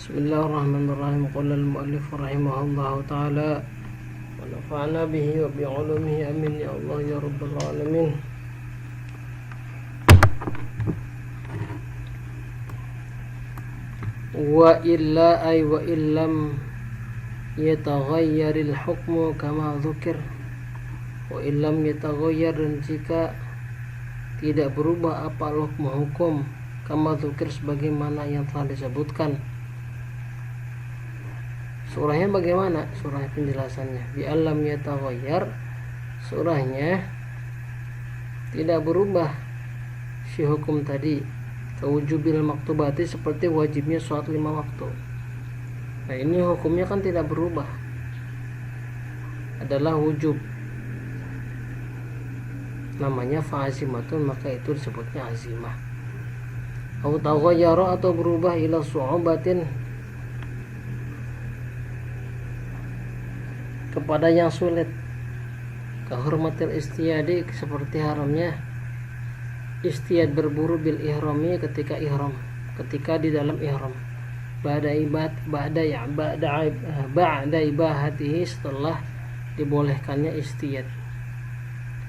Bismillahirrahmanirrahim. Qala al-mu'allif rahimahullahu ta'ala wa nafa'na bihi wa bi'ulumihi amin ya Allah ya rabbal alamin. Wa illa ay wa illam yataghayyaril hukmu kama dzukir. Wa illam yataghayyar, dan jika tidak berubah apa hukum kama dzukir sebagaimana yang telah disebutkan. Surahnya bagaimana? Surah penjelasannya. Bi alam yataghayyar, surahnya tidak berubah si hukum tadi. Kawujubil maktubati, seperti wajibnya sholat 5 waktu. Nah, ini hukumnya kan tidak berubah, adalah wujub, namanya fa'azimatun, maka itu disebutnya azimah. Au taghayyara, atau berubah ila su'ubatin, kepada yang sulit, kahurmatil istiyadi, seperti haramnya istiyad, berburu bil ihrami, ketika ihram, ketika di dalam ihram, ba'da ibahatihi, setelah dibolehkannya istiyad,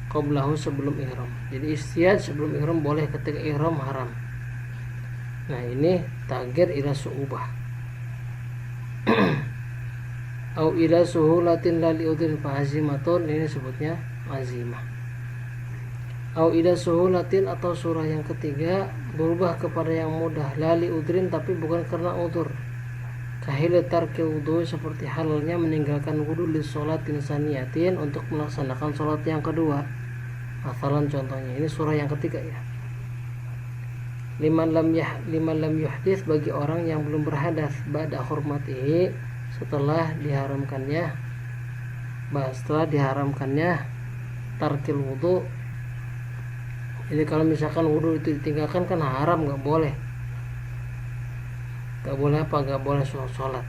qablahu, sebelum ihram. Jadi istiyad sebelum ihram boleh, ketika ihram haram. Nah, ini tagir ila su'ubah. Au ila suhulatin lali udrin fa'azimatun, ini sebutnya azimah. Au ila suhulatin, atau surah yang ketiga berubah kepada yang mudah, lali udrin, tapi bukan karena udur. Kahil tarki wudu, seperti halalnya meninggalkan wudu li sholatin saniyatin, untuk melaksanakan sholat yang kedua. Masalan, contohnya ini surah yang ketiga ya. Liman lam yuhdits, bagi orang yang belum berhadas, ba'da hurmatihi, setelah diharamkannya tarkil wudu. Jadi kalau misalkan wudu itu ditinggalkan kan haram, nggak boleh apa, nggak boleh sholat.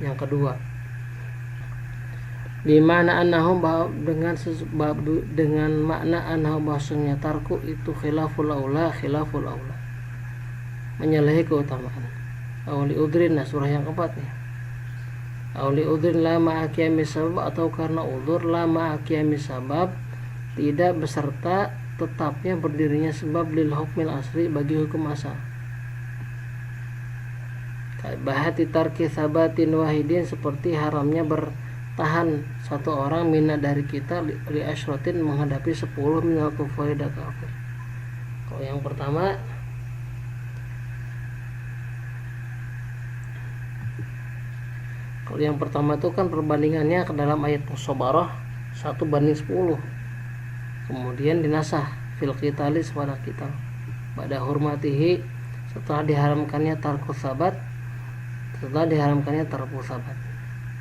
Yang kedua, bimana annahu, dengan makna annahu, bahasanya tarku itu khilaful aula, menyalahi keutamaan. Awli udrin, nah surah yang keempat nih. Awli udrin la ma'akiyami sabab, atau karena udur, la ma'akiyami sabab, tidak beserta tetapnya berdirinya sebab, lil hukmil asri, bagi hukum asal. Bahati tarki sabatin wahidin, seperti haramnya bertahan satu orang, mina, dari kita, li asyratin, menghadapi 10 minal kufari, kafir. Kalau yang pertama, itu kan perbandingannya ke dalam ayat Musabarah 1:10, kemudian dinasah fil qitalis, pada kita pada hurmatihi, setelah diharamkannya tarku sabat,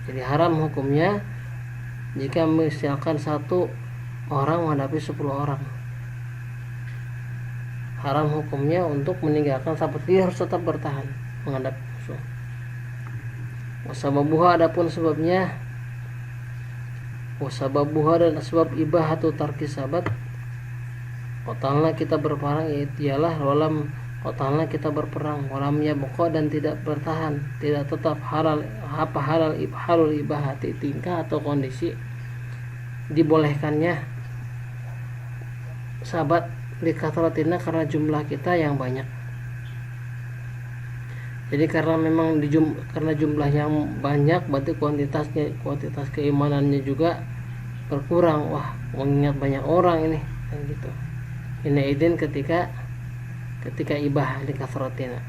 jadi haram hukumnya jika misalkan satu orang menghadapi 10 orang. Haram hukumnya untuk meninggalkan sabat, dia harus tetap bertahan menghadapi musuh. Wasababuha, adapun sebabnya, wasababuha, dan sebab ibahatu tarki sabat, qatalna, kita berperang, ialah walam qatalna, kita berperang, walam yabqa, dan tidak bertahan, tidak tetap, halal ibahati, tingkah atau kondisi dibolehkannya sabat, dikathratina, karena jumlah kita yang banyak. Jadi karena memang karena jumlah yang banyak, berarti kuantitas keimanannya juga berkurang. Wah, mengingat banyak orang ini, kan gitu. Ini idin ketika ibah dikasratina.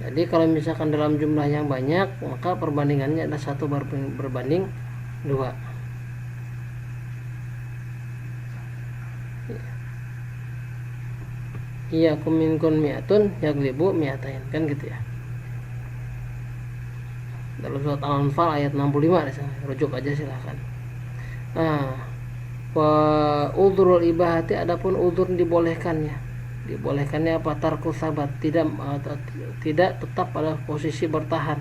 Jadi kalau misalkan dalam jumlah yang banyak, maka perbandingannya ada 1 berbanding 2. Iya, kuminkun mi'atun yaglibu mi'atain, kan gitu ya. Dalam surat Al-Anfal ayat 65 di sana, rujuk aja silahkan. Nah, wa udhurul ibahati, adapun udhur dibolehkannya apa? Tarku sabat, tidak tetap pada posisi bertahan.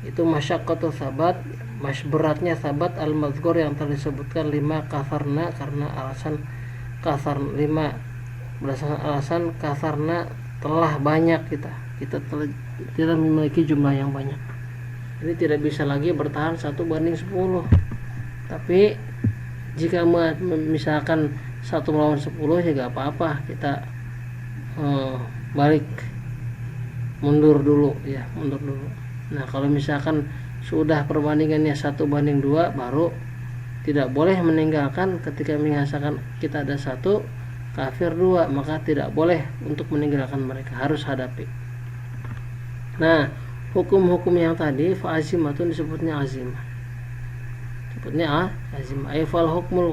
Itu masyaqqatu sabat, beratnya sabat, al-mazkur, yang telah disebutkan, 5 kasarna, karena alasan kasar, 5 berdasarkan alasan kasarna telah banyak kita tidak memiliki jumlah yang banyak. Ini tidak bisa lagi bertahan 1:10. Tapi jika misalkan 1 melawan 10 ya gak apa-apa, kita balik mundur dulu. Nah kalau misalkan sudah perbandingannya 1:2 baru tidak boleh meninggalkan. Ketika mengasakan kita ada 1 kafir 2, maka tidak boleh untuk meninggalkan mereka, harus hadapi. Nah hukum-hukum yang tadi fa'azimatun disebutnya azimah. Azimah. Fal hukmu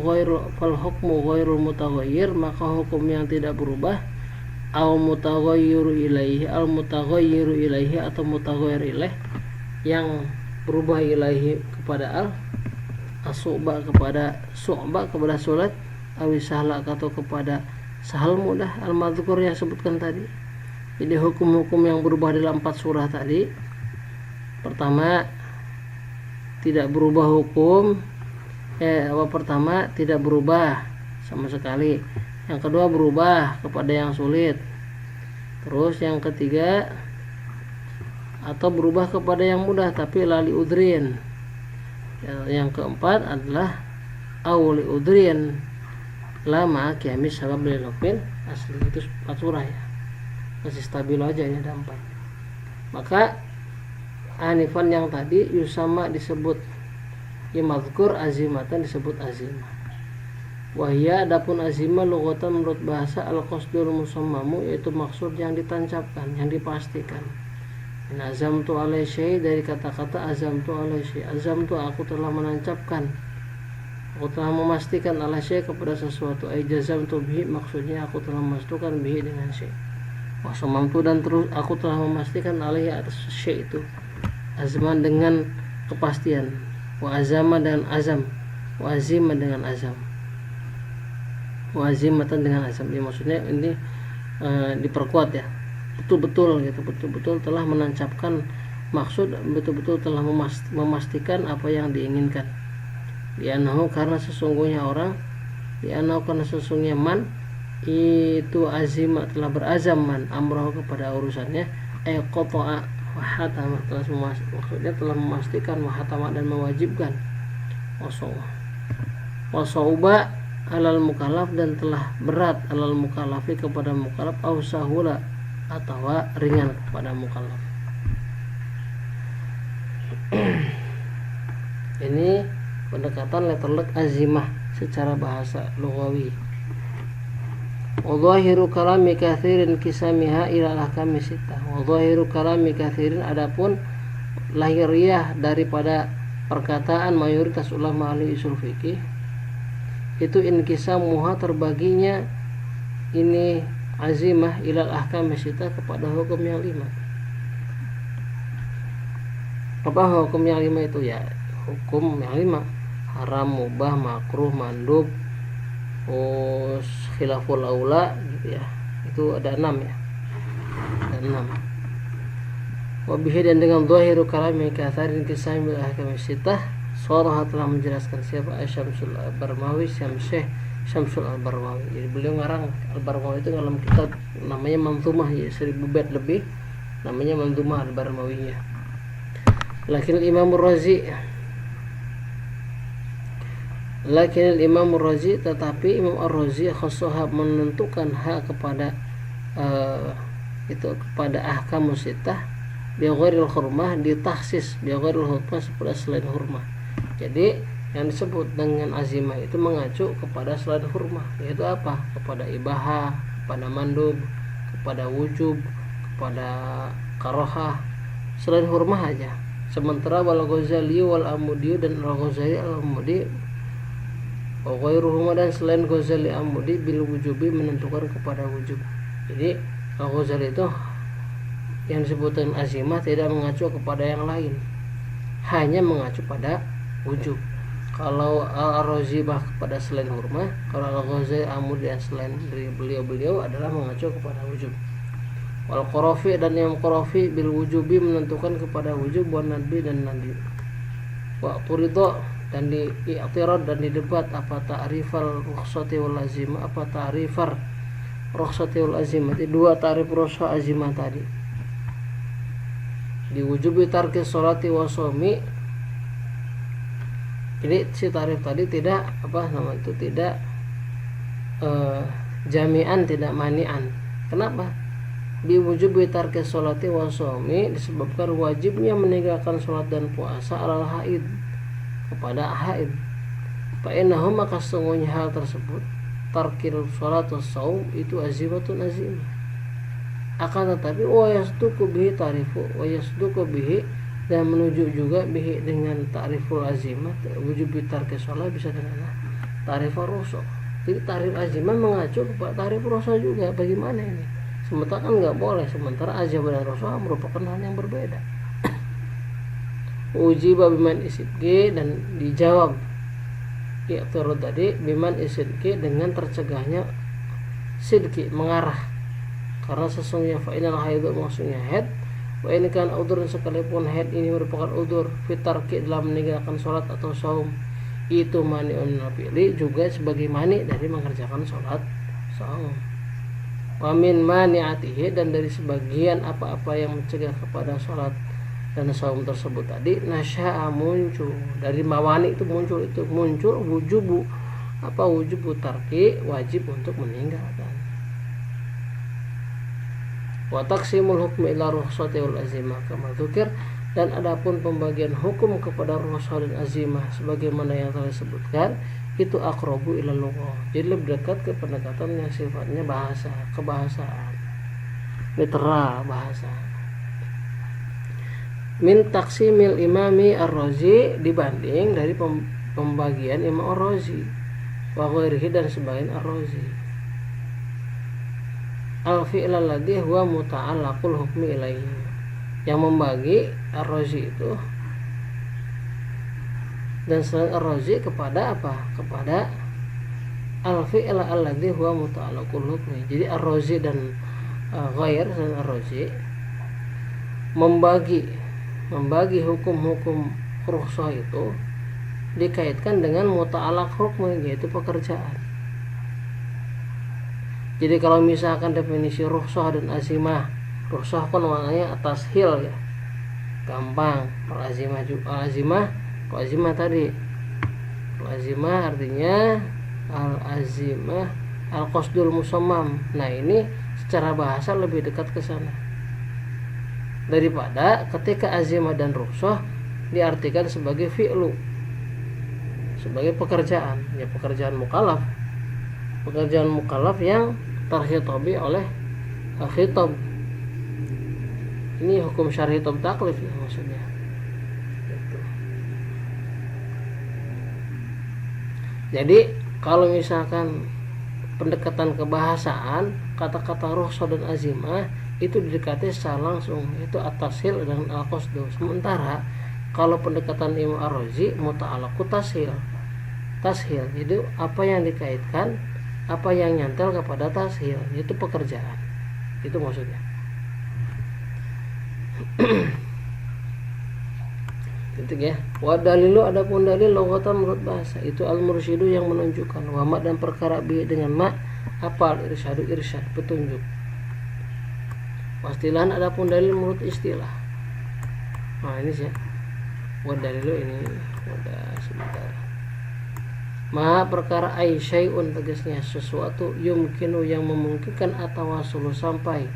ghairul mutaghayyir, maka hukum yang tidak berubah, al mutaghayyiru ilaihi atau mutaghayyir ilaih, yang berubah ilaihi kepada as-su'ba kepada sulat, awisahla atau kepada sahal mudah, al-madhkur yang sebutkan tadi. Jadi hukum-hukum yang berubah dalam 4 surah tadi, pertama tidak berubah hukum, pertama tidak berubah sama sekali, yang kedua berubah kepada yang sulit, terus yang ketiga atau berubah kepada yang mudah tapi lali udrin, yang keempat adalah awli udrin lama kiamis sabab lilofil asli. Itu 4 surah ya, masih stabil aja ya, ada 4. Maka anifan yang tadi yusama disebut mazkur, azimatan disebut azimah. Wahya adapun azimah lughatan menurut bahasa al-qasdul musammamu, yaitu maksud yang ditancapkan, yang dipastikan. Azamtu alai syai, dari kata-kata azamtu alai syai. Azamtu, aku telah menancapkan, aku telah memastikan alai syai kepada sesuatu. Ai jazamtu bihi, maksudnya aku telah memastikan bihi dengan syai. Wasamamtu, dan terus aku telah memastikan alaihi atas syai itu, azman dengan kepastian, wa azama dengan azam, wa azima dengan azam, wa azimatan dengan azam. Ya, maksudnya ini diperkuat ya, betul-betul gitu, betul-betul telah menancapkan maksud, betul-betul telah memastikan apa yang diinginkan. Li'annahu, karena sesungguhnya orang, li'annahu, karena sesungguhnya man itu azima, telah berazam, man amrahu, kepada urusannya, qata'a wahatama, maksudnya telah memastikan, wahatama, dan mewajibkan, wasauba alal mukallaf, dan telah berat alal mukallafi, kepada mukallaf, au sahula, atau ringan kepada mukallaf. Ini pendekatan letterlek azimah secara bahasa lughawi. Wadhahiru kalami katsirin kisamiha ila ahkami sittah. Wadhahiru kalami katsirin, adapun lahiriah daripada perkataan mayoritas ulama ahli usul fikih itu inkisamuha, terbaginya ini azimah ila ahkami sittah, kepada hukum yang 5. Apa hukum yang 5 itu? Ya hukum yang 5, haram, mubah, makruh, mandub, khilaful aula gitu ya. Itu ada 6 ya. Ada 6. Wabihi, dan dengan zahiru kalami katharin kisah bil ahkam sittah, Sharaha telah menjelaskan siapa Syamsul Al-Barmawi, Syamsul Al-Barmawi. Jadi beliau ngarang Al-Barmawi itu dalam kitab namanya Manzumah ya, 1000 bait lebih, namanya Manzumah Al-Barmawiyah. Lakin Imam Ar-Razi, tetapi Imam Ar-Razi khassaha, menentukan hak kepada itu kepada ahkamus sittah bi ghairil hurmah, ditahsis bi ghairil hurmah, sepada selain hurmah. Jadi yang disebut dengan azimah itu mengacu kepada selain hurmah, yaitu apa? Kepada ibahah, kepada mandub, kepada wujub, kepada karohah, selain hurmah aja. Sementara wal Ghazali wal Amudi, dan al Ghazali al Amudi wa ghairuhuma, dan selain Ghazali Amudi bil wujubi, menentukan kepada wujub. Jadi al Ghazali itu yang disebutkan azimah tidak mengacu kepada yang lain, hanya mengacu pada wujub. Kalau Al-Razi kepada selain hurmah, kalau Al-Ghazali Amudi yang selain dari beliau adalah mengacu kepada wujub. Wal Qarafi, dan Imam Qarafi bil wujubi, menentukan kepada wujub, wa nadbi, dan nadbi. Wa turidha, dan di i'tirad dan di debat, apa ta'rifal rukhsati wal lazimah, apa ta'rifar rukhsatil azimati, dua tarif rukhsah azimah tadi. Diwujubi tarki sholati wa shaumi, ini si tarif tadi tidak tidak jami'an, tidak mani'an. Kenapa? Diwujubi tarki sholati wa shaumi, disebabkan wajibnya meninggalkan sholat dan puasa alal haid, kepada haid. Fa'innahu, maka sesungguhnya hal tersebut, tarkil sholat wa shaum, itu azimatun azimah. Akan tetapi wa yasduqu bihi tarifu, wa yasduqu bihi, dan menuju juga bihi dengan ta'riful azimah, wujubi tarki sholat bisa dengan ta'riful rukhsah. Jadi tarif azimah mengacu kepada tarif rukhsah juga. Bagaimana ini? Sementara kan nggak boleh, sementara azimah dan rukhsah merupakan hal yang berbeda. Ujiba biman isibki, dan dijawab i'tirad tadi biman isidki, dengan tercegahnya sidki, mengarah. Karena sesungguhnya fa'inal haidu, maksudnya haid, wa ini kan udur, sekalipun haid ini merupakan udur fitarki, dalam meninggalkan sholat atau saum, itu mani'un nafili, juga sebagai mani dari mengerjakan sholat saum. Wa min mani'atihi, dan dari sebagian apa-apa yang mencegah kepada sholat dan saum tersebut tadi, nasya'a, muncul dari mawani, itu muncul wujubu wujubu tarki, wajib untuk meninggalkan. Wa taqsimul hukmi ila rukhsati wal azimah kama dzukir, dan adapun pembagian hukum kepada rukhsah dan azimah sebagaimana yang telah disebutkan, itu aqrabu ila lughah, jadi lebih dekat ke pendekatan yang sifatnya bahasa, kebahasaan, literal bahasa. Min taqsimil imami ar-Razi, dibanding dari pembagian Imam ar-Razi, wa ghairihi, dan sebagian ar-Razi. Al-fi'l alladhi huwa muta'allaqul hukmi ilaihi, yang membagi ar-Razi itu dan selain ar-Razi kepada apa? Kepada al-fi'l alladhi huwa muta'allaqul hukmi. Jadi ar-Razi dan ghair dan ar-Razi membagi hukum-hukum rukhsah itu dikaitkan dengan muta'allaq hukmi, yaitu pekerjaan. Jadi kalau misalkan definisi rukhsah dan azimah, rukhsah kan maknanya atas hil ya, gampang. Azimah juga azimah tadi, azimah artinya al-azimah al-qasdul musammam. Nah, ini secara bahasa lebih dekat ke sana daripada ketika azimah dan rukhsah diartikan sebagai fi'lu, sebagai pekerjaan, ya pekerjaan mukallaf yang terkhitabi oleh khitab. Ini hukum syar'i taklif ya maksudnya. Gitu. Jadi kalau misalkan pendekatan kebahasaan, kata-kata rukhsah dan azimah itu didekati secara langsung, itu at-tashil dan al-qasdu. Sementara kalau pendekatan Imam ar-Razi muta'allaqut tashil. Jadi apa yang dikaitkan, apa yang nyantel kepada tashil, itu pekerjaan. Itu maksudnya. Gitu ya. Wa dalilu, adapun dalil loghatan menurut bahasa, itu al-mursyidu, yang menunjukkan, wa ma, dan perkara bi dengan ma, apa irsyadu, irsyad, petunjuk. Pastilah adapun dalil menurut istilah. Nah, ini sih. Wa dalilu ini udah sebentar. Ma, perkara ai syai'un, tegasnya sesuatu, yumkinu, yang memungkinkan atawasulu, sampai,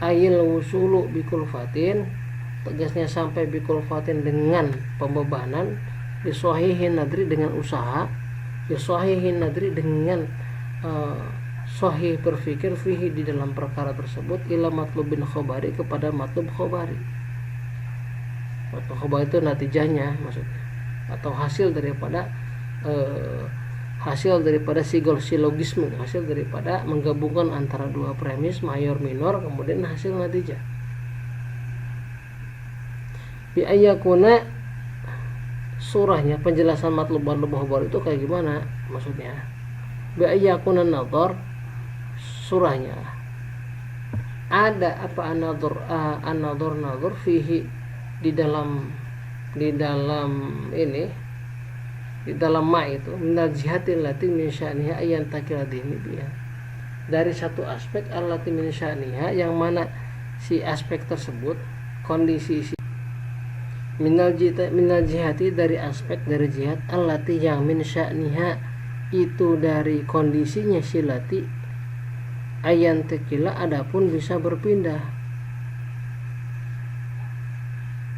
ayil wusulu bikulfatin, tegasnya sampai bikulfatin, dengan pembebanan, bisohihin nadri, dengan usaha, bisohihin nadri, dengan sahih berpikir, fihi, di dalam perkara tersebut, ila matlubin khobari, kepada matlub khobari. Matlub khobari itu natijahnya maksudnya, atau hasil daripada silogisme, hasil daripada menggabungkan antara dua premis mayor minor, kemudian hasil natijah. Bi ayyakuna, surahnya penjelasan matlub khabar itu kayak gimana maksudnya. Bi ayyakuna nadhar, surahnya ada apa an-nadhar fihi, di dalam ini, di dalam ma itu, minal jihatil lati min sya'niha ayyan takila dini biha, dari satu aspek allati min sya'niha, yang mana si aspek tersebut kondisi minal jihati dari aspek dari jihad allati yang min sya'niha itu dari kondisinya si lati ayan tekila adapun bisa berpindah.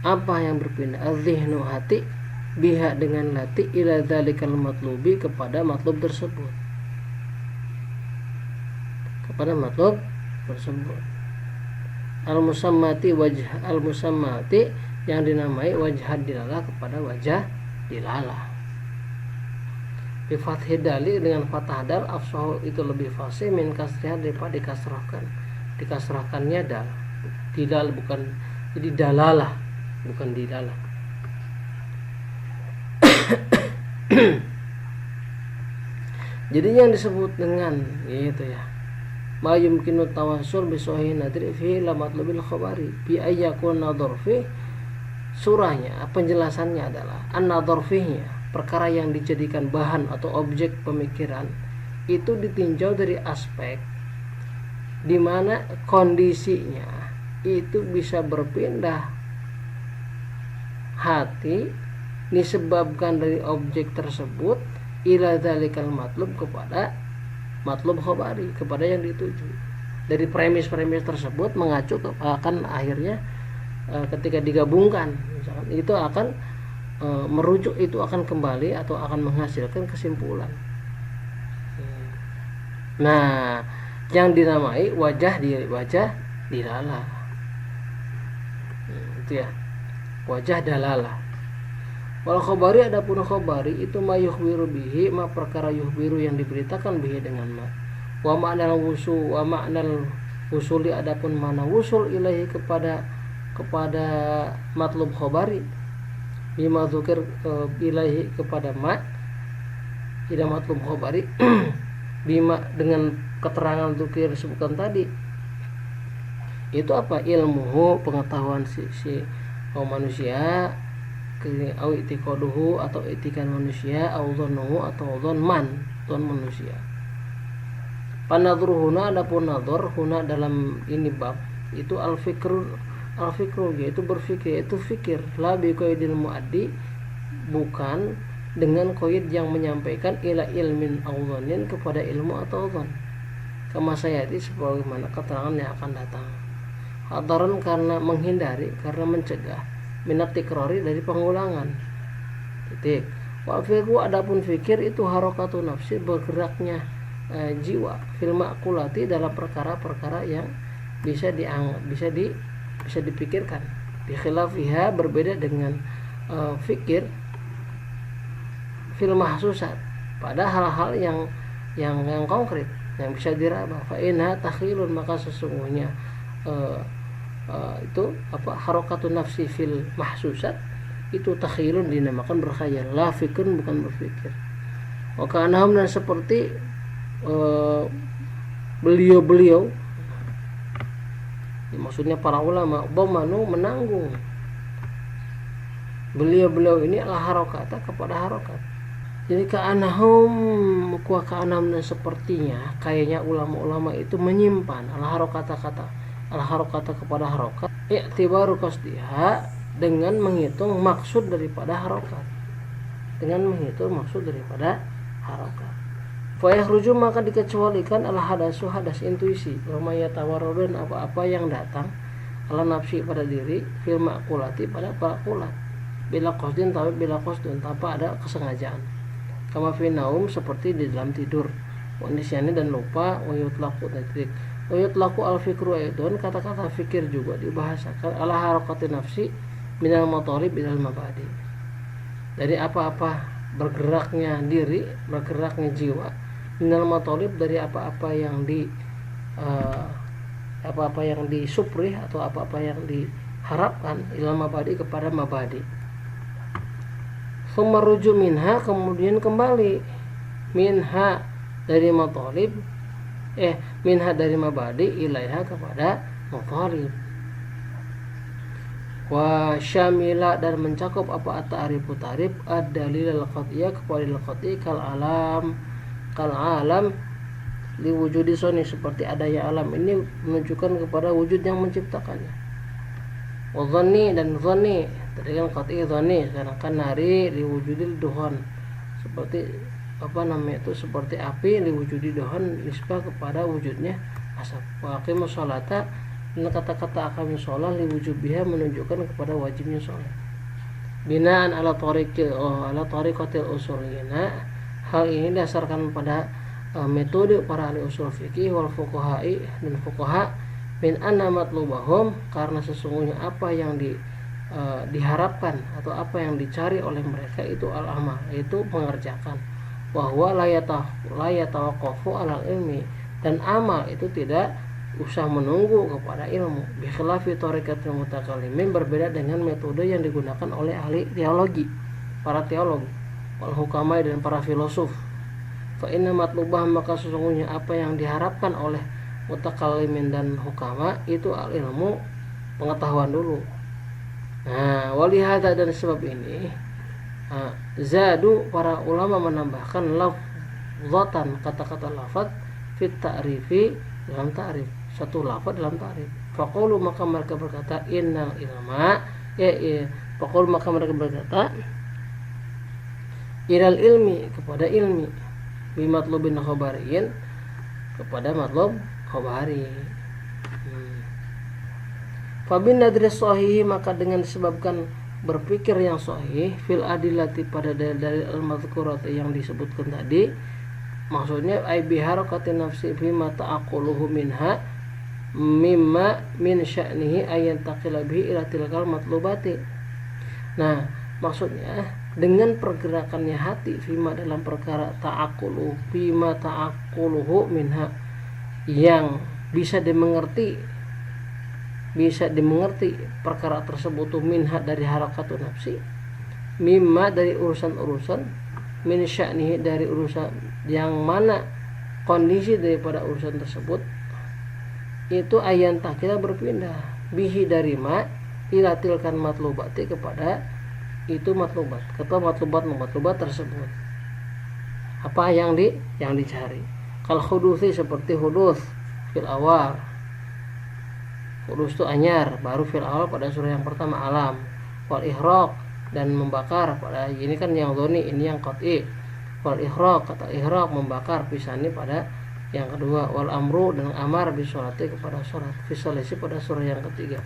Apa yang berpindah? Az-zihnu hati biha dengan lati ila dzalikal matlubi kepada matlub tersebut. Kepada matlub tersebut. Al-musammati wajh al-musammati yang dinamai wajah dilalah kepada wajah dilalah. Bi fathhi dali dengan fathah dal afsahu itu lebih fasih min kasrah daripada dikasrahkannya dal. Dilal bukan, jadi dalalah bukan dilalah. Jadi yang disebut dengan yaitu ya ma yumkinu tawassul bi sahih nadri fi la matlubil khabari bi ayyakun nadhar fi. Surahnya penjelasannya adalah an-nadhar fihi, perkara yang dijadikan bahan atau objek pemikiran itu ditinjau dari aspek di mana kondisinya itu bisa berpindah hati disebabkan dari objek tersebut ila dzalikal matlub kepada matlub khabari, kepada yang dituju. Dari premis-premis tersebut mengacu akan akhirnya ketika digabungkan misalkan itu akan merujuk, itu akan kembali atau akan menghasilkan kesimpulan. Nah, yang dinamai wajah dilalah. Itu ya. Wajah dalalah. Wal khabari adapun khabari itu ma yukhbiru bihi, ma perkara yukhbiru yang diberitakan bihi dengan ma. Wa ma'nal wusul wa ma'nal wusuli adapun mana wusul ilahi kepada matlub khabari bima dzukir ilahi kepada ma ila matlub khabari bima dengan keterangan dzukir disebutkan tadi itu apa? Ilmuhu pengetahuan si manusia, au itiqaduhu atau itikan manusia, au dhannuhu atau dhan manusia. Panadruhuna adapun nadhar huna dalam ini bab itu al-fikru yaitu berfikir, itu fikir la bi qaidil muaddi bukan dengan qaid yang menyampaikan ila ilmin au dhannin kepada ilmu atau dhan. Kama sayati sebagaimana keterangan yang akan datang. Hadaran karena menghindari, karena mencegah minat tikrori dari pengulangan. Titik. Wa fiqhu adapun fikir itu harakatu nafsi bergeraknya jiwa fil ma'qulati dalam perkara-perkara yang bisa dipikirkan. Bi khilafiha berbeda dengan fikir fil mahsusat pada hal-hal yang konkret yang bisa diraba. Fa inna takhilun maka sesungguhnya itu apa harakatun nafsi fil mahsusat itu takhilun dinamakan berkhayal, la fikrun bukan berfikir. Wa kanahum dan seperti beliau-beliau maksudnya para ulama bomanu menanggung beliau-beliau ini adalah harokata kepada harokat. Jadi ka'anahum dan sepertinya kayaknya ulama-ulama itu menyimpan al-harokata kepada harokat i'tibaru qasdiha dengan menghitung maksud daripada harokat, fa yakhruju maka dikecualikan al-hadasu hadas intuisi wa may yatawarradun apa-apa yang datang ala nafsi pada diri fil ma'qulati pada ma'qulat bila qasdin tapi bila qasdun tanpa ada kesengajaan. Kama fi naum seperti di dalam tidur, wa nisyani dan lupa, wa yutlaqu tadrik. Wa yutlaqu al-fikru aidon kata-kata fikir juga dibahasakan ala harakati nafsi minal matalib minal mabadi. Dari apa-apa bergeraknya diri, bergeraknya jiwa minal matalib dari apa-apa yang disuprih atau apa-apa yang diharapkan ilal mabadi kepada mabadi. Summa ruju minha kemudian kembali minha dari matalib minha dari mabadi ilaiha kepada matalib. Wa syamila dan mencakup apa at-ta'rifu ta'rif ad-dalil al-qat'iyah kepada al-qat'i kal alam liwujudi soni, seperti adanya alam ini menunjukkan kepada wujud yang menciptakannya. Wadhani dan dhani, tadi kan qat'i dhani, sedangkan nari liwujudil duhon, seperti itu seperti api liwujudi duhon, nisbah kepada wujudnya asap. Wa aqimus sholata, dan kata-kata aqamis sholat liwujubiha menunjukkan kepada wajibnya sholat. Binaan ala tariqatil usuliyina, hal ini dasarkan pada metode para ahli usul fikih wal fuqaha'i dan fuqaha, min anna matlubahum, karena sesungguhnya apa yang diharapkan atau apa yang dicari oleh mereka itu al-amal, yaitu mengerjakan. Bahwa la yatawaqqafu alal ilmi, dan amal itu tidak usah menunggu kepada ilmu. Bi khilafi tariqatil mutakallimin, berbeda dengan metode yang digunakan oleh ahli teologi, para teolog, wal hukamai dan para filosof. Fa inna matlubah, maka sesungguhnya apa yang diharapkan oleh mutakallimin dan hukama itu al ilmu, pengetahuan dulu. Nah, walihada, dan sebab ini zadu, para ulama menambahkan lafzatan, kata-kata lafaz, fit ta'rifi, dalam ta'rif, satu lafaz dalam ta'rif. Faqulu, maka mereka berkata, innal ilma, faqulu, maka mereka berkata, ilal ilmi, kepada ilmi, bimatlubin khabariyin, kepada matlub khabari. Fabin nadri sahih, maka dengan disebabkan berpikir yang sahih, fil adillati, pada dalil al-madhkurat yang disebutkan tadi, maksudnya ai biharakati nafsi bima ta'aquluhu minha mimma min sya'nihi ayan taqila bihi ila tilkal matlubati. Nah, maksudnya dengan pergerakannya hati fima, dalam perkara ta'aqulu, bima ta'aquluhu minha, yang bisa dimengerti perkara tersebut, minha dari harakatun nafsi, mimma dari urusan-urusan, min sya'nihi dari urusan yang mana kondisi daripada urusan tersebut, itu ayan takila berpindah bihi dari ma ila tilkan matlubati, kepada itu matlubat, matlubat tersebut, apa yang dicari. Kal hudusi, seperti hudus fil awal, hudus itu anyar, baru fil awal pada surah yang pertama alam. Wal ihraq, dan membakar, pada ini kan yang dhoni, ini yang qat'i. Wal ihraq, kata ihraq membakar, pisani pada yang kedua. Wal amru, dan amar bisolati, kepada sholat, fisolisi pada surah yang ketiga.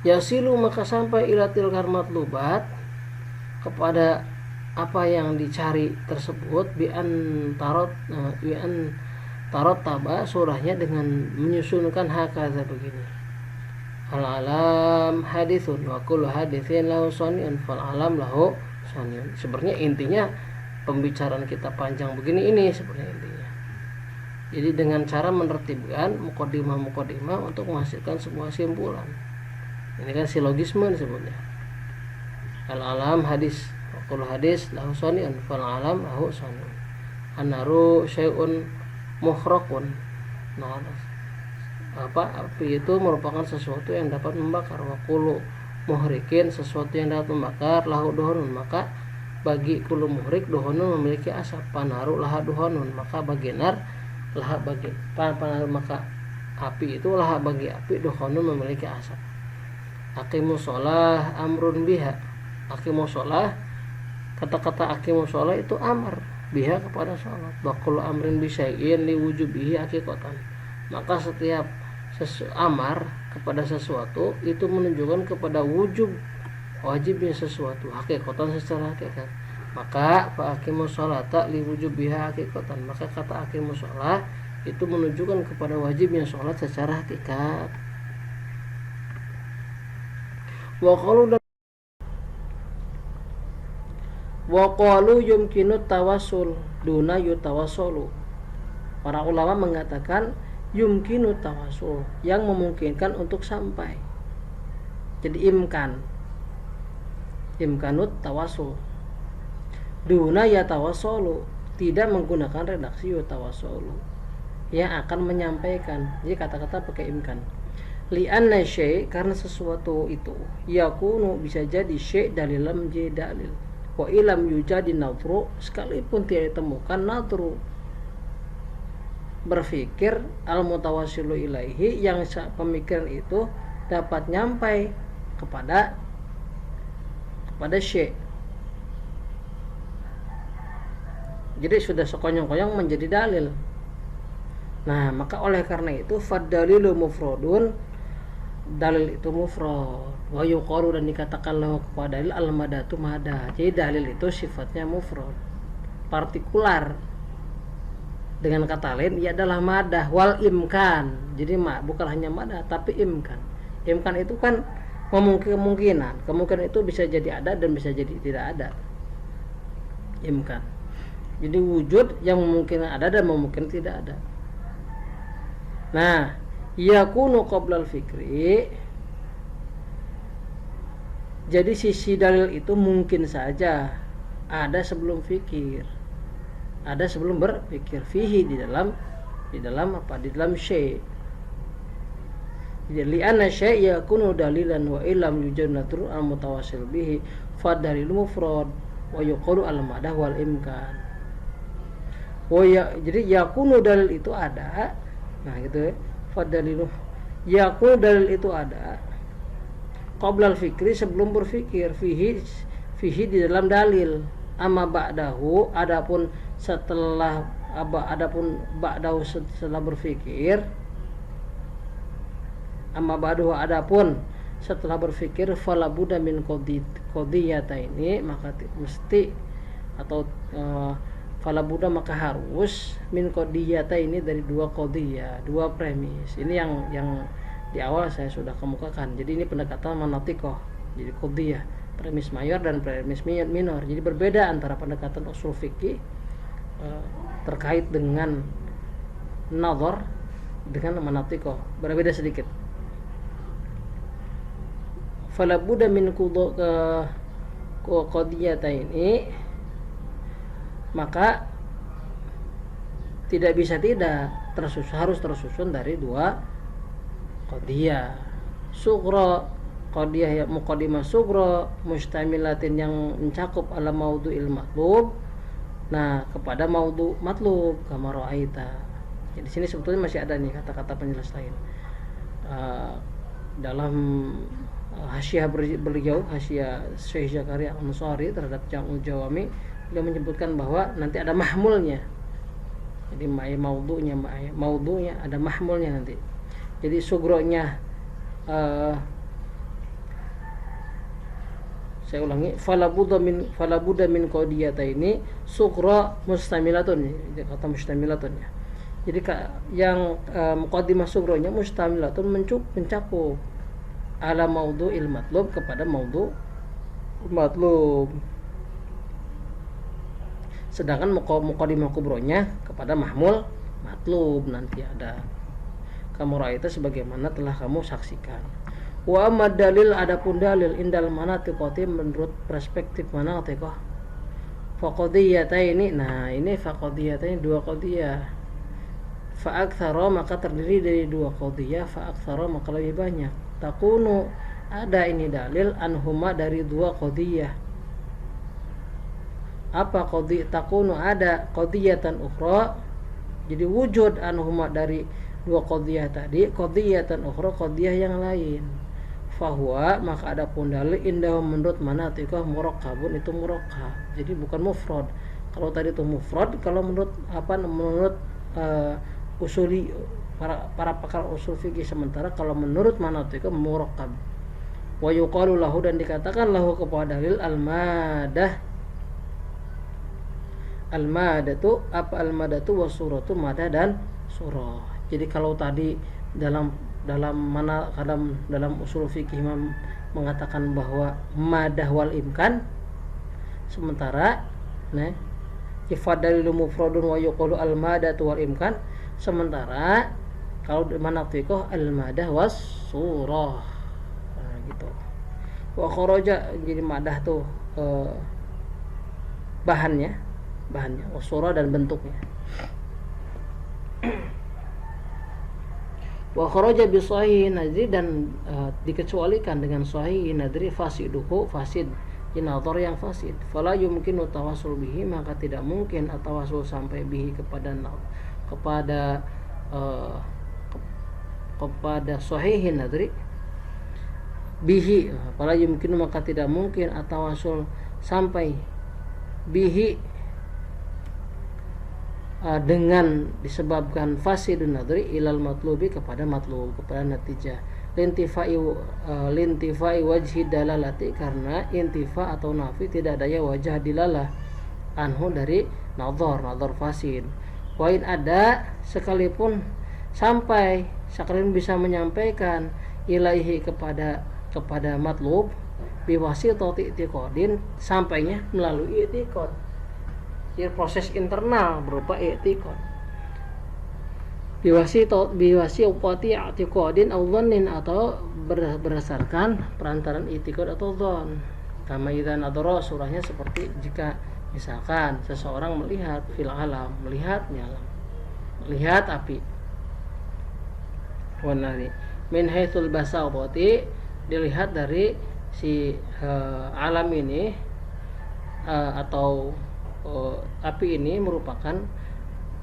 Yasilu, maka sampai ila tilkar matlubat, kepada apa yang dicari tersebut, bi an tarot taba, surahnya dengan menyusunkan hakaza, begini. Al alam hadithun wa kullu hadithin lahu sani'un fal alam lahu sani'un. Sebenarnya intinya pembicaraan kita panjang begini, ini sebenarnya intinya. Jadi dengan cara menertibkan muqaddimah untuk menghasilkan sebuah simpulan. Ini kan silogisme disebutnya. Al alam hadis, wa kullu hadis lahu sani'un fal alam lahu sani'un. An-naru syai'un muhraqun. Nah, api itu merupakan sesuatu yang dapat membakar. Wa kullu muhrikin, sesuatu yang dapat membakar, lahu duhunun, maka bagi kullu muhrik duhunun, memiliki asap. Panaru laha duhunun, maka bagi nar laha, bagi panaru, maka api itu laha, bagi api duhunun, memiliki asap. Aqimus sholah amrun biha, aqimus sholah, kata-kata aqimus sholah itu amar biha, kepada sholat. Wa amrin bisyai'in liwujubihi haqiqatan, maka setiap amar kepada sesuatu itu menunjukkan kepada wajibnya sesuatu, haqiqatan, secara hakikat. Maka fa aqimus sholata liwujubiha haqiqatan, maka kata aqimus sholah itu menunjukkan kepada wajibnya sholat secara hakikat. Wa qalu yumkinu tawassul duna yutawassulu. Para ulama mengatakan yumkinu tawassul, yang memungkinkan untuk sampai. Jadi imkanut tawassul. Duna yatawassulu, tidak menggunakan redaksi yutawassulu, yang akan menyampaikan. Jadi kata-kata pakai imkan. Li'anna syai', karena sesuatu itu yakunu bisa jadi syai' dalilam, jadi dalil. Wa ilam yujadi nadru, sekalipun tidak ditemukan nadru, berpikir al mutawassilu ilaihi, yang pemikiran itu dapat nyampai kepada syekh. Jadi sudah sekonyong-konyong menjadi dalil. Nah, maka oleh karena itu fad-dalilu mufradun, dalil itu mufrad. Wa yuqalu, dan dikatakan lahu kepada dalil al-madatu mada. Jadi dalil itu sifatnya mufrad, partikular. Dengan kata lain ia adalah madah wal imkan. Jadi bukan hanya madah tapi imkan. Imkan itu kan kemungkinan itu bisa jadi ada dan bisa jadi tidak ada. Imkan. Jadi wujud yang memungkinkan ada dan memungkinkan tidak ada. Nah, yakunu qoblal fikri. Jadi sisi dalil itu mungkin saja ada sebelum fikir. Ada sebelum berpikir, fihi di dalam apa? Di dalam syai'. Jadi li'anna syai' yakunu dalilan wa illam yujad nadru al mutawassil bihi fa dalilu mufrad wa yuqalu al madah wal imkan. Jadi yakunu dalil itu ada. Nah, gitu ya. Fa dalilu yakunu dalil itu ada qabla al fikri, sebelum berfikir, fihi di dalam dalil. Amma ba'dahu, adapun ba'dahu setelah berfikir, amma ba'dahu adapun setelah berfikir, fala budda min qadiyata ini, maka mesti atau fala budda maka harus min qadiyata ini dari dua qadiyah, dua premis. Ini yang di awal saya sudah kemukakan. Jadi ini pendekatan manatikoh. Jadi qadiyah, premis mayor dan premis minor. Jadi berbeda antara pendekatan usul fikih terkait dengan nazar dengan manatikoh, berbeda sedikit. Fala budda min qadiyata ini, maka tidak bisa harus tersusun dari dua qadiyah. Sughra, qadiyah muqaddimah sughra mustamilatin, yang mencakup ala maudhu'il matlub, nah kepada maudhu matlub, kama ra'aita. Jadi sini sebetulnya masih ada nih kata-kata penjelas lain. Dalam hasyiah beliau, hasyiah Syekh Zakaria Al-Ansari terhadap Jam'ul Jawami, beliau menyebutkan bahwa nanti ada mahmulnya. Jadi maudhu'nya ada mahmulnya nanti. Jadi sugronya saya ulangi, fala budda min qadiyata ini sughra mustamilatun, kata mustamilatun ya. Jadi yang muqaddimah sughronya mustamilatun mencakup ala maudhu'il matlub, kepada maudhu' matlub. Sedangkan muqaddimah kubronya kepada mahmul matlub nanti ada. Kamu ra'aita, sebagaimana telah kamu saksikan. Wa amma dalil, adapun dalil indal manatiqati, menurut perspektif manatiqah, faqadiyataini. Nah, ini faqadiyataini, dua qadiyah. Fa aktsara, maka terdiri dari dua qadiyah. Fa aktsara, maka lebih banyak. Takunu, ada ini dalil anhuma, dari dua qadiyah. Apa qadiyah? Takunu, ada qadiyatan ukhra. Jadi wujud anhuma, dari dua qadiyah tadi, qadiyatan ukhra, qadiyah yang lain. Fahuwa, maka ada pun dalil indah menurut manatiqah murakkabun, itu murakkab. Jadi bukan mufrad. Kalau tadi itu mufrad, kalau menurut usuli para pakar usul fikih, sementara kalau menurut manatiqah murakkab. Wa yuqalu lahu, dan dikatakan lahu kepada dalil al-madah. Al-madatu, apa al-madatu wasuratu, madah dan surah. Jadi kalau tadi dalam usul fikih mengatakan bahwa madah wal imkan, sementara ifadalilu mufradun wa yuqalu al madatu wal imkan, sementara kalau manatiqah al madah was surah. Nah, gitu. Wa kharaja, jadi madah tuh bahannya surah dan bentuknya. Wa kharaja bi sahih nadri, dan dikecualikan dengan sahih nadri fasiduhu, fasid nadhar yang fasid. Fala yumkinu tawassul bihi, maka tidak mungkin atawasul sampai bihi kepada uh, kepada sahihin nadri bihi. Fala yumkinu, maka tidak mungkin atawasul sampai bihi dengan disebabkan fasidun nadri ilal matlubi, kepada matlub, kepada natijah. Lintifai wajhi dalalati, karena intifa atau nafi tidak adanya wajah dilalah anhu dari nadhar fasid. Poin ada sekalipun bisa menyampaikan ilaihi kepada matlub biwasitati i'tiqadin, sampainya melalui i'tiqad. Jadi proses internal berupa i'tiqad. Biwasitati i'tiqadin aw dhannin, atau berdasarkan perantaran i'tiqad atau dhann. Kama idza nadhara, surahnya seperti jika misalkan seseorang melihat fil alam, melihat api. Wanari min haitsul basatati, dilihat dari si alam ini atau api ini merupakan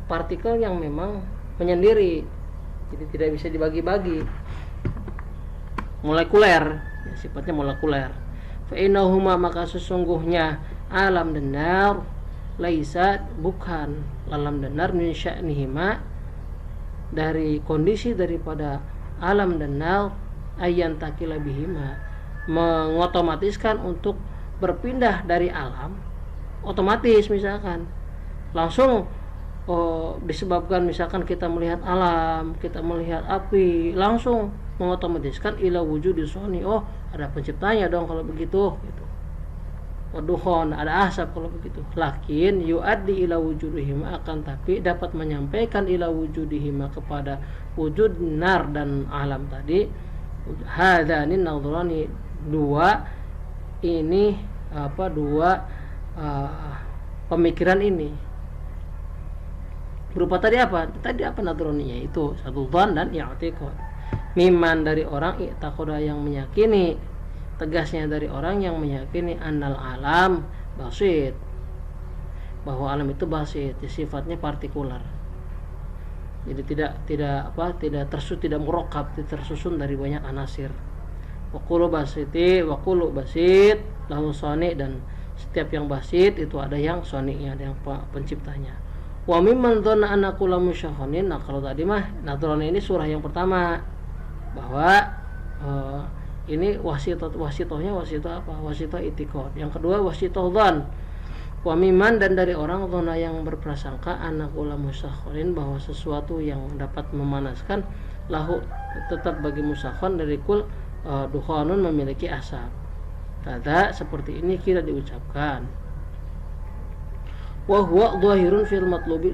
partikel yang memang menyendiri, jadi tidak bisa dibagi-bagi, molekuler, sifatnya molekuler. Fa innahuma, maka sesungguhnya alam dan nar, laisa, bukan, alam dan nar, min sya'nihima, dari kondisi daripada alam dan nar, ayyan takila bihima, mengotomatiskan untuk berpindah dari alam, otomatis misalkan langsung disebabkan misalkan kita melihat alam, kita melihat api, langsung mengotomatiskan ila wujudi soni, oh ada penciptanya dong kalau begitu gitu. Waduhon, ada asap kalau begitu. Lakin yuaddi ila wujudihima, akan tapi dapat menyampaikan ila wujudihima kepada wujud nar dan alam tadi. Hadzani nadhrani, dua pemikiran ini. Berupa tadi apa nadhroninya, itu satu dhan dan i'tiqad. Miman, dari orang, i'taqada, yang meyakini, tegasnya dari orang yang meyakini annal alam basit, bahwa alam itu basit, sifatnya partikular. Jadi tidak murokab, tidak tersusun dari banyak anasir. Waqulu basit lahu sani, dan setiap yang basit itu ada yang soni'nya, ada yang penciptanya. Wa mimman dhanna anna kulla musyahhanin. Nah, kalau tadi mah nadron ini surah yang pertama, bahwa ini wasitohnya apa? Wasitoh i'tiqad. Yang kedua wasitoh dhan. Wa mimman, dan dari orang dhanna yang berprasangka anna kulla musyahhanin, bahwa sesuatu yang dapat memanaskan, lahu, tetap bagi musyahhan dari kul dukhanun, memiliki asap. Kada, seperti ini kira diucapkan. Wa huwa dhahirun fil matlubi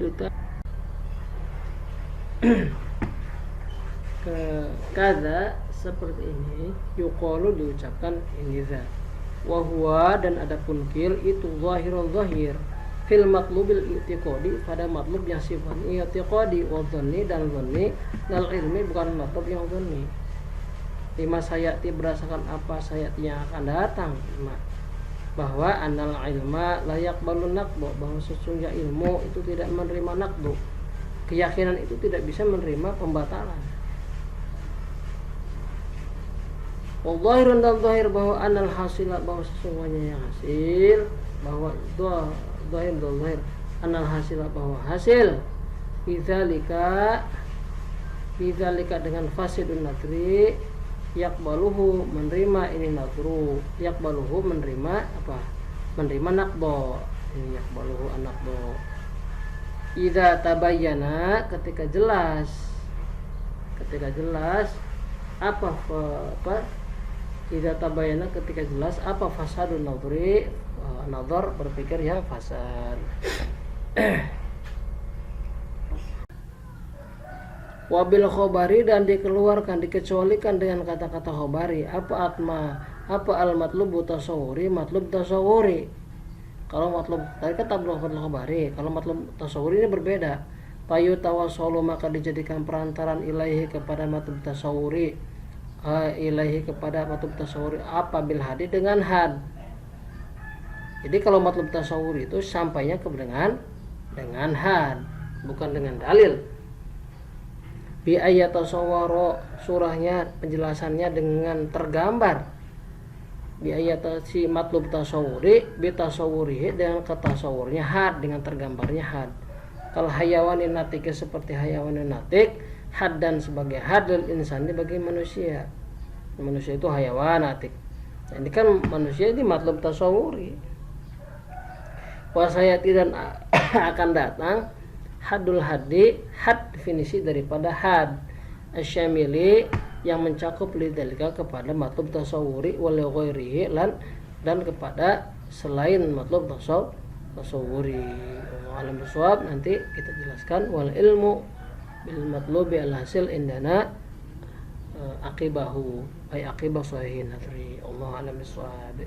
kada, seperti ini yuqalu, diucapkan ini za. Wa huwa, dan adapun kil itu zahirun zahir fil matlubil i'tiqadi, pada matlub yang sifatnya i'tiqadi, wa dhanni, dan dhanni, dal ilmi, bukan matlub yang dhanni. Lima sayati, berdasarkan apa sayati yang akan datang, bahwa annal ilma la yaqbalu naqdu, bahwa sesungguhnya ilmu itu tidak menerima naqdu, keyakinan itu tidak bisa menerima pembatalan. Wadzahirun, dan zahir, bahwa annal hasilah, bahwa sesungguhnya yang hasil, bahwa zahir annal hasilah, bahwa hasil bidzalika dengan fasidun nadri, yakbaluhu, menerima ini nadru, yakbaluhu, menerima apa? Menerima naqdo. Ini yakbaluhu an-naqdo. Idza tabayyana, ketika jelas apa idza tabayyana, ketika jelas apa fasadun nadri, nadhar, berpikir yang fasad. Wabil khobari, dan dikeluarkan, dikecualikan dengan kata-kata khobari. Apa al matlubu tasawuri, matlub tasawuri. Kalau matlub tadi kan tablugh khobari, kalau matlub tasawuri ini berbeda. Payu tawassalu, maka dijadikan perantaran ilaihi kepada matlub tasawuri, ilaihi kepada matlub tasawuri, apa bil hadi, dengan had. Jadi kalau matlub tasawuri itu sampainya ke dengan had, bukan dengan dalil. Bi ayat tasawwaro, surahnya penjelasannya dengan tergambar. Bi ayat si matlub tasawuri bi tasawurihi, dengan ketasawurnya had, dengan tergambarnya had. Kalau hayawanin natik seperti hayawanin natik, had dan sebagai had lil insani bagi manusia. Manusia itu hayawan natik. Nah, ini kan manusia di matlub tasawuri. Wasayati dan akan datang hadul hadi, had definisi daripada had asyamili yang mencakup lidalika kepada matlub tasawuri wal ghairihi dan kepada selain matlub tasawuri. Alam bisawab nanti kita jelaskan. Wal ilmu bil matlubi al hasil indana aqibahu ay aqibah sahihin hadri. Allah alam bisawab.